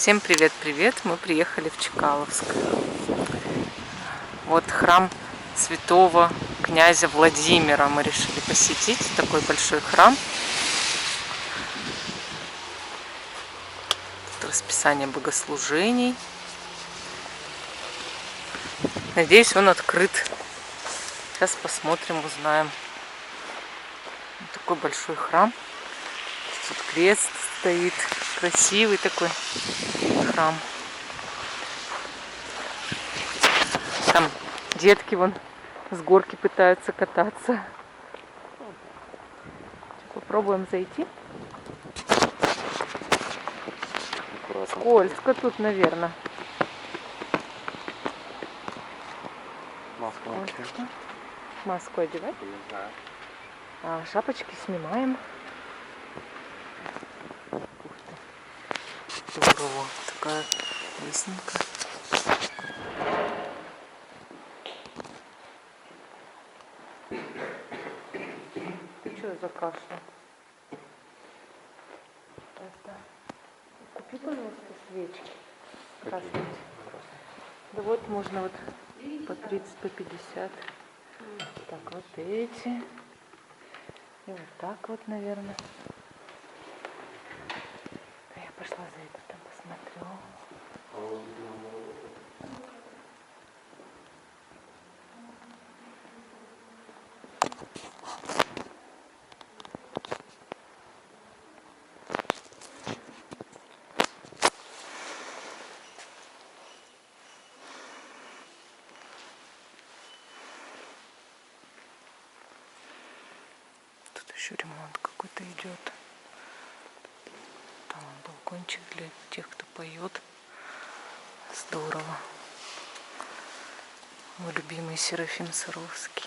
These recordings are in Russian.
Всем привет-привет! Мы приехали в Чкаловск. Вот храм святого князя Владимира мы решили посетить. Такой большой храм. Тут расписание богослужений. Надеюсь, он открыт. Сейчас посмотрим, узнаем. Вот такой большой храм. Тут крест стоит. Красивый такой храм. Там детки вон с горки пытаются кататься. Попробуем зайти. Скользко тут, наверное. Маску одевать? А шапочки снимаем. Здорово, такая лестница. Ты что за каша? Купи, пожалуйста, свечки. Красные. Да вот можно вот по 30, по 50. Так, вот эти. И вот так вот, наверное. Я пошла за это, там посмотрю. Тут еще ремонт какой-то идет. Там балкончик для тех, кто поет. Здорово. Мой любимый Серафим Саровский.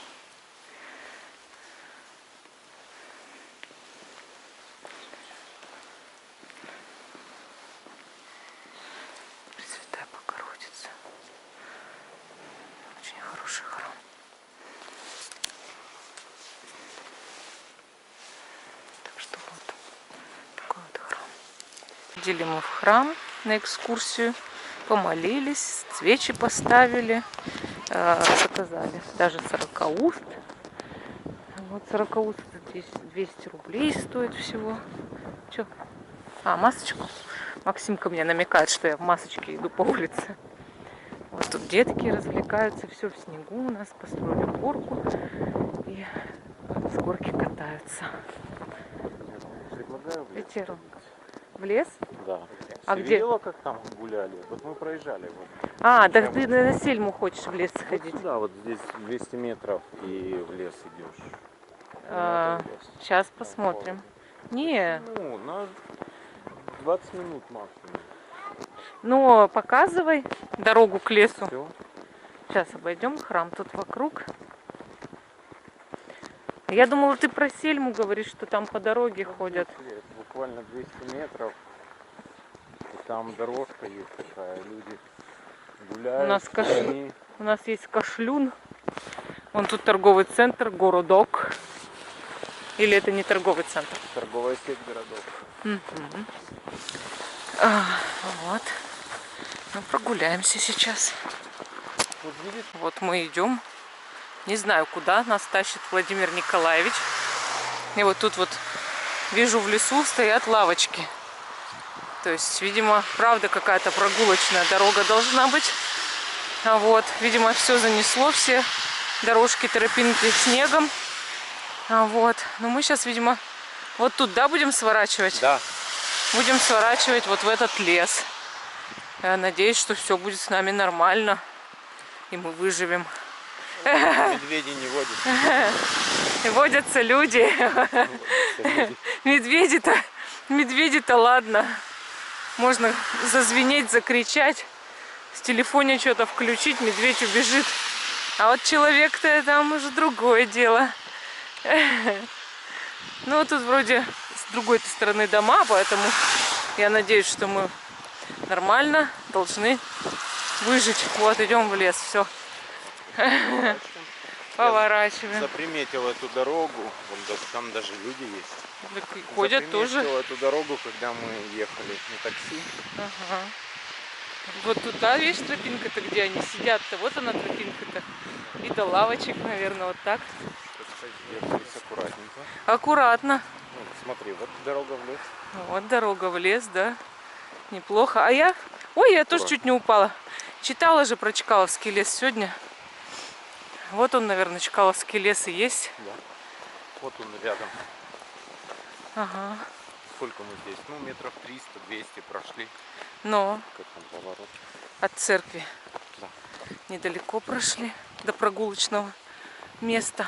Пресвятая Богородица. Очень хороший храм. Так что вот такой вот храм. Ходили мы в храм на экскурсию, помолились, свечи поставили, заказали даже 40 уст. Вот 40 уст здесь 200 рублей стоит всего. Че? А, масочку. Максимка мне намекает, что я в масочке иду по улице. Вот тут детки развлекаются, все в снегу у нас, построили горку и с горки катаются. Предлагаю в лес? Да. А ты где? видела, как там гуляли? Вот мы проезжали. Вот. А, так ты на Сельму хочешь в лес сходить? Вот сюда, вот здесь 200 метров и в лес идешь. Сейчас посмотрим. Не. Ну, на 20 минут максимум. Ну, показывай дорогу к лесу. Все. Сейчас обойдем храм тут вокруг. Я думала, ты про Сельму говоришь, что там по дороге ходят. Буквально 200 метров. И там дорожка есть такая, люди гуляют. У нас есть Кашлюн. Вон тут торговый центр, городок. Или это не торговый центр? Торговая сеть городов. Вот. Мы прогуляемся сейчас. Вот видишь? Вот мы идем. Не знаю, куда нас тащит Владимир Николаевич. И вот тут вот вижу в лесу стоят лавочки. То есть, видимо, правда какая-то прогулочная дорога должна быть. А вот, видимо, все занесло, все дорожки, тропинки снегом. А вот, но мы сейчас, видимо, вот тут, да, будем сворачивать? Да. Будем сворачивать вот в этот лес. Я надеюсь, что все будет с нами нормально. И мы выживем. Медведи не водятся. Водятся люди. Медведи-то ладно. Можно зазвенеть, закричать, с телефона что-то включить, медведь убежит. А вот человек-то там уже другое дело. Ну, тут вроде с другой стороны дома, поэтому я надеюсь, что мы нормально должны выжить. Вот, идем в лес, все. Поворачиваем. Заприметил эту дорогу. Там даже люди есть. Так и ходят тоже. Заприметил эту дорогу, когда мы ехали на такси. Ага. Вот туда, видишь, тропинка-то, где они сидят-то. Вот она тропинка-то. И до лавочек, наверное, вот так. Ехались аккуратненько. Аккуратно. Ну, смотри, вот дорога в лес. Вот дорога в лес, да. Неплохо. А я... Ой, я тоже чуть не упала. Читала же про Чкаловский лес сегодня. Вот он, наверное, Чкаловский лес и есть. Да. Вот он рядом. Ага. Сколько мы здесь? Ну, метров 300-200 прошли. Но Как там поворот? от церкви Да. недалеко прошли до прогулочного места.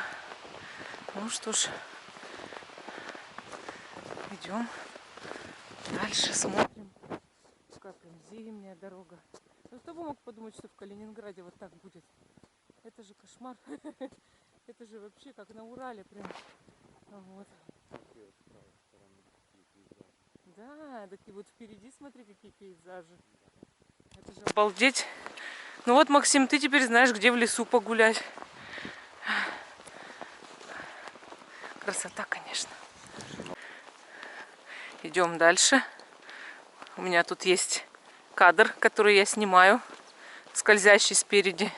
Ну что ж, идем дальше, смотрим. Какая прям зимняя дорога. Ну кто бы мог подумать, что в Калининграде вот так будет? Это же кошмар. Это же вообще как на Урале прям. Вот. Да, так и вот впереди смотри, какие пейзажи. Это же обалдеть. Ну вот, Максим, ты теперь знаешь, где в лесу погулять. Красота, конечно. Идем дальше. У меня тут есть кадр, который я снимаю, скользящий спереди.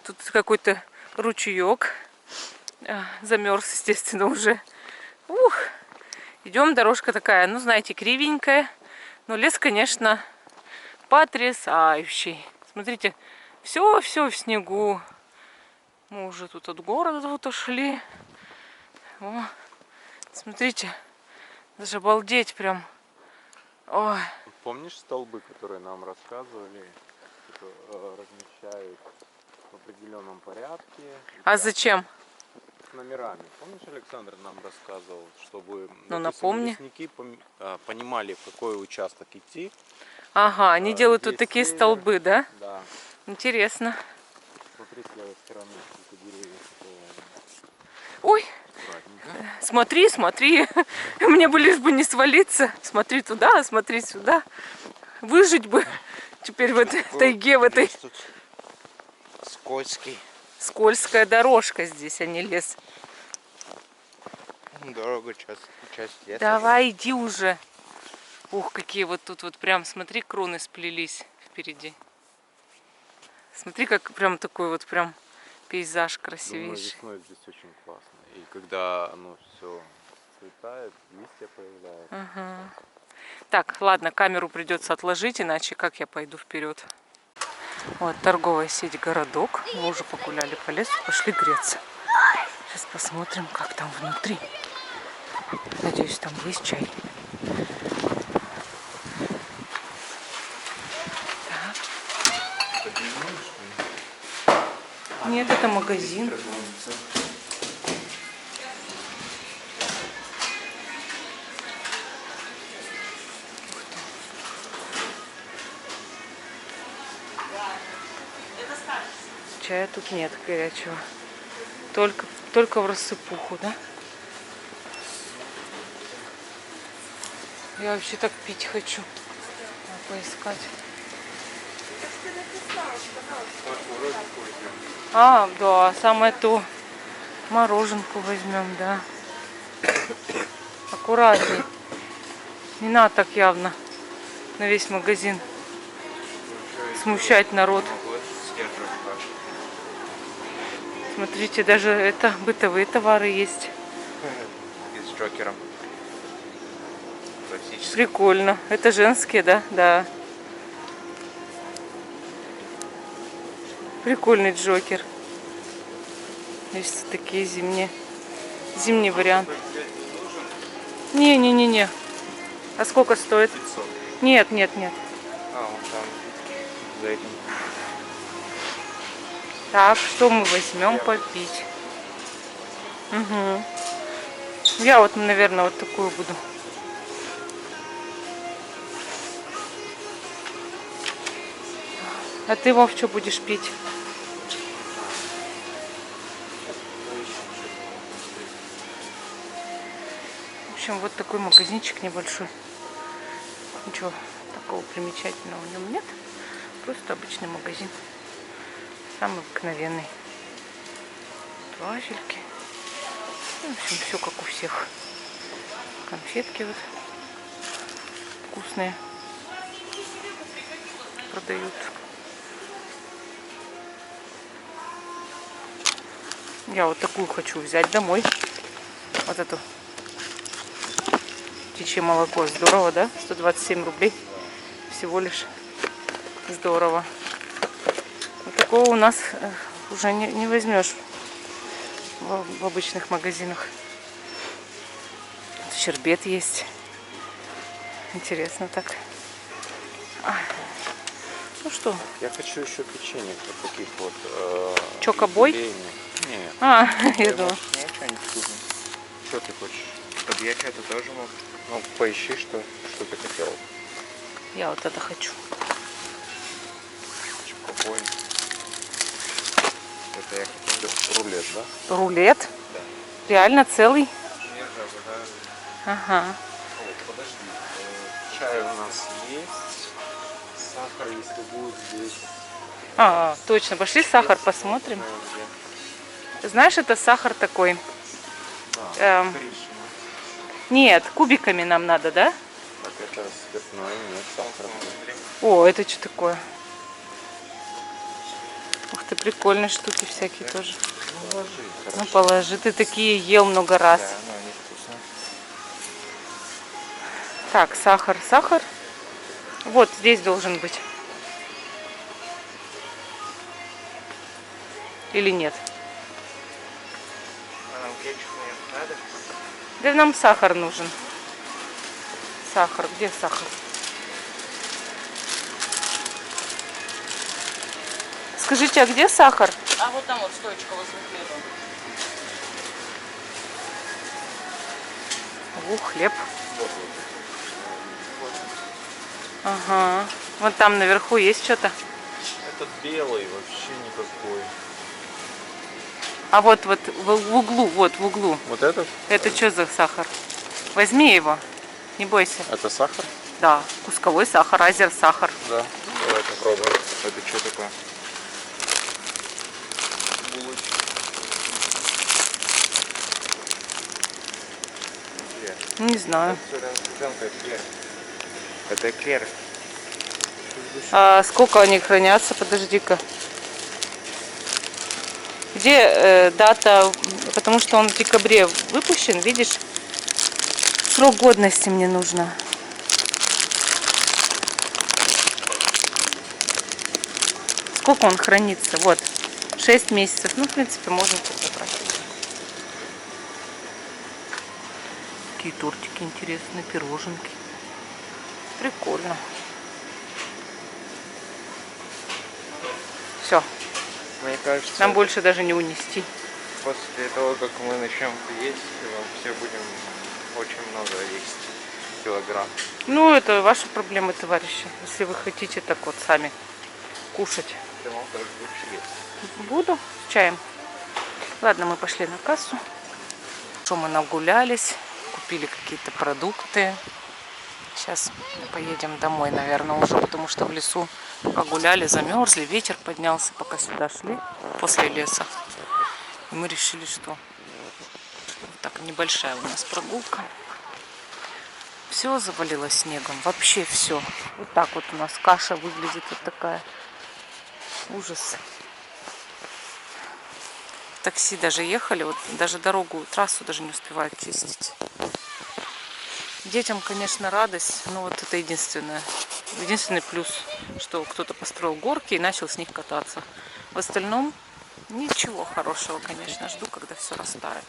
Тут какой-то ручеек. Замерз, естественно, уже. Ух! Идем, дорожка такая, ну, знаете, кривенькая. Но лес, конечно, потрясающий. Смотрите, все в снегу. Мы уже тут от города вот ушли. О, смотрите, даже обалдеть прям. Ой. Помнишь столбы, которые нам рассказывали, что размещают в определенном порядке? А зачем? С номерами. Помнишь, Александр нам рассказывал, чтобы напомни. лесники понимали, в какой участок идти. Ага, они делают вот здесь такие север. столбы, да? Да. Интересно. Смотри, с левой стороны сколько деревьев. Ой, Аккуратненько. смотри, смотри. Мне бы лишь бы не свалиться. Смотри туда, смотри сюда. Выжить бы теперь в этой тайге, в этой... Тут скользкий. Скользкая дорожка здесь, а не лес. Дорога, часть леса. Давай, иди уже. Ух, какие вот тут вот прям, смотри, кроны сплелись впереди. Смотри, как прям такой вот прям пейзаж Думаю, красивейший. весной здесь очень классно. И когда оно все цветает, листья появляются. Ага. Так, ладно, камеру придется отложить, иначе как я пойду вперед. Вот торговая сеть «Городок». Мы уже погуляли по лесу, пошли греться. Сейчас посмотрим, как там внутри. Надеюсь, там есть чай. Нет, это магазин. Чая тут нет горячего. Только в рассыпуху, да? Я вообще так пить хочу. Надо поискать. А, да, самое то. Мороженку возьмем, да. Аккуратней. Не надо так явно на весь магазин смущать народ. Смотрите, даже это бытовые товары есть. С Джокером. Классический. Прикольно. Это женские, да? Да. Прикольный Джокер. Есть такие зимние. Зимний вариант. Не. А сколько стоит? 500. Нет. А, вон там за этим. Так, что мы возьмем попить? Угу. Я вот, наверное, вот такую буду. А ты, Вов, что будешь пить? В общем, вот такой магазинчик небольшой. Ничего такого примечательного в нем нет. Просто обычный магазин. Самый обыкновенный. вафельки. В общем, все как у всех. Конфетки вот вкусные продают. Я вот такую хочу взять домой. Вот эту. Птичье молоко. Здорово, да? 127 рублей. Всего лишь. Здорово. Вот такого у нас уже не возьмешь в обычных магазинах. Щербет есть. Интересно так. Ну что? Я хочу еще печенье вот таких вот. Чокобой? Нет. Я думала. Нет, что-нибудь вкусное. Что ты хочешь? Чтобы я что-то тоже мог. Ну, поищи, что ты хотел. Я вот это хочу. Чокобой. Это я хотел. Рулет, да? Рулет? Да. Реально целый? Я же обожаю. Ага. О, подожди. Чай у нас есть. Сахар, если будет здесь. Точно. Пошли сахар посмотрим. Знаешь, это сахар такой. Да, Нет, кубиками нам надо, да? так это спиртное, нет, сахар. О, это что такое? Ух ты, прикольные штуки всякие тоже. Ну, ложи, Ну, положи. Ты такие ел много раз. Да, но они вкусные. Так, сахар. Вот здесь должен быть. Или нет? А нам кетчуп не надо? Да нам сахар нужен. Сахар. Где сахар? Скажите, а где сахар? А вот там вот стоечка возле хлеба. Хлеб. Ага. Вот там наверху есть что-то. Этот белый вообще никакой. А вот в углу, в углу. Вот этот? Это что за сахар? Возьми его. Не бойся. Это сахар? Да, кусковой сахар, азер сахар. Да. Давай попробуем. Это что такое? Булочки. Не знаю. Это эклер. А сколько они хранятся? Подожди-ка. Где дата? Потому что он в декабре выпущен, видишь? Срок годности мне нужно. Сколько он хранится? Вот. 6 месяцев. Ну, в принципе, можно забрать. Какие тортики интересные, пироженки. Прикольно. Все. Мне кажется, Нам больше даже не унести. после того, как мы начнем есть, все будем очень много есть. Килограмм. Ну, это ваши проблемы, товарищи. Если вы хотите так вот сами кушать. Ты мог даже больше есть. Буду с чаем. Ладно, мы пошли на кассу. Что мы нагулялись, купили какие-то продукты. Сейчас поедем домой, наверное, уже, потому что в лесу погуляли, замерзли, ветер поднялся, пока сюда шли, после леса. И мы решили, что вот так небольшая у нас прогулка. Все завалило снегом, вообще все. Вот так вот у нас каша выглядит, вот такая. Ужас. В такси даже ехали, вот даже дорогу, трассу даже не успевают чистить. Детям, конечно, радость, но вот это единственный плюс, что кто-то построил горки и начал с них кататься. В остальном ничего хорошего, конечно, жду, когда все растает.